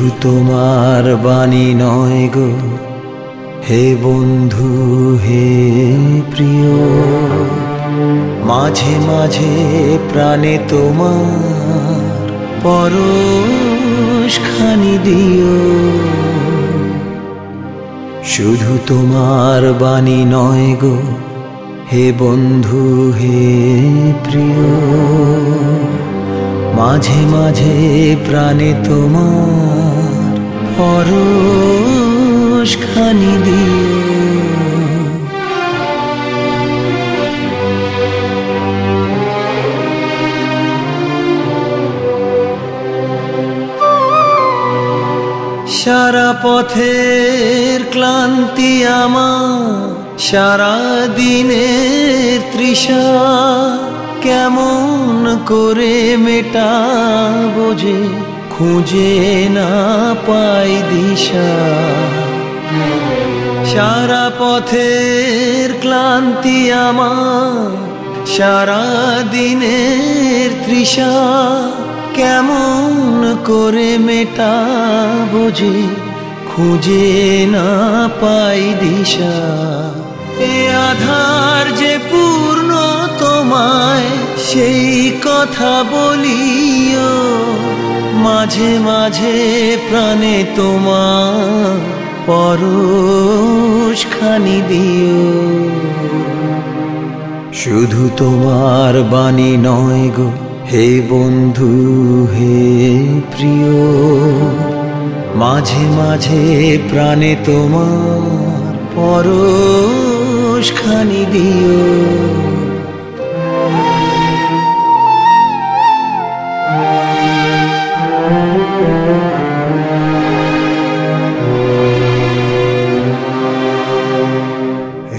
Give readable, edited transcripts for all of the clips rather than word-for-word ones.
শুধু তোমার বাণী নয় গো হে বন্ধু হে প্রিয়, মাঝে মাঝে প্রাণে তোমার পরশখানি দিও। শুধু তোমার বাণী নয় গো হে বন্ধু হে প্রিয়, মাঝে মাঝে প্রাণে তোমার পরশখানি দিও। সারা পথের ক্লান্তি আমার, সারা দিনের তৃষা, কেমন করে মেটাবো যে খুঁজে না পাই দিশা। সারা পথের ক্লান্তি আমার, সারা দিনের তৃষা, কেমন করে মেটাবো যে খুঁজে না পাই দিশা। এ আধার যে পূর্ণ তোমায় সেই কথা বলিও, মাঝে মাঝে প্রাণে তোমার পরশখানি দিও। শুধু তোমার বাণী নয় গো হে বন্ধু হে প্রিয়, মাঝে মাঝে প্রাণে তোমার পরশখানি দিও।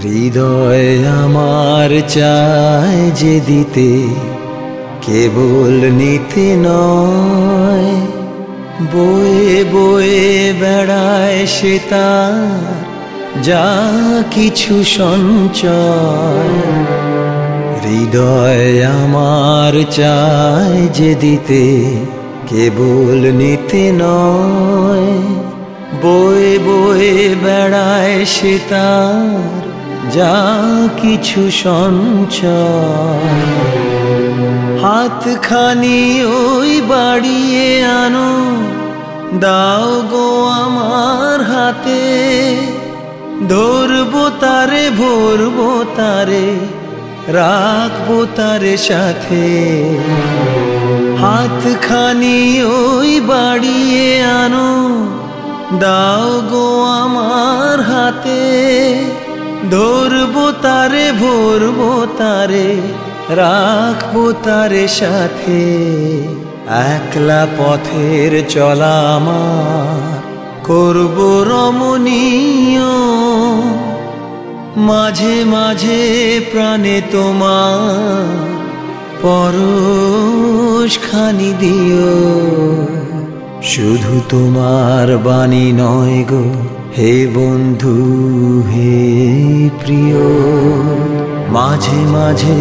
হৃদয় আমার চায় যে দিতে, কেবল নিতে নয়, বয়ে বয়ে বেড়ায় সে তার যা কিছু সঞ্চয়। হৃদয় আমার চায় যে দিতে, কেবল নিতে নয়, বয়ে বয়ে বেড়ায় সে তার যা কিছু সঞ্চয়। হাতখানি ওই বাড়িয়ে আনো, দাও গো আমার হাতে, ধরবো তারে ভরবো তারে, রাখবো তারে সাথে। হাতখানি ওই বাড়িয়ে আনো, দাও গো আমার হাতে, ধরবো তারে ভরবো তারে, রাখবো তারে সাথে। একলা পথের চলা আমার করবো রমণীয়, মাঝে মাঝে প্রাণে তোমার পরশখানি দিও। শুধু তোমার বাণী নয় গো হে বন্ধু হে প্রিয়, মাঝে মাঝে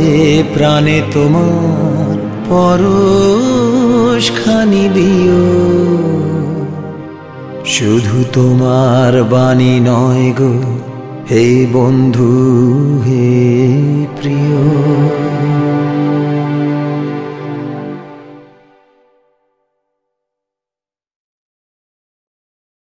প্রাণে তোমার পরশখানি দিও। শুধু তোমার বাণী নয় গো হে বন্ধু হে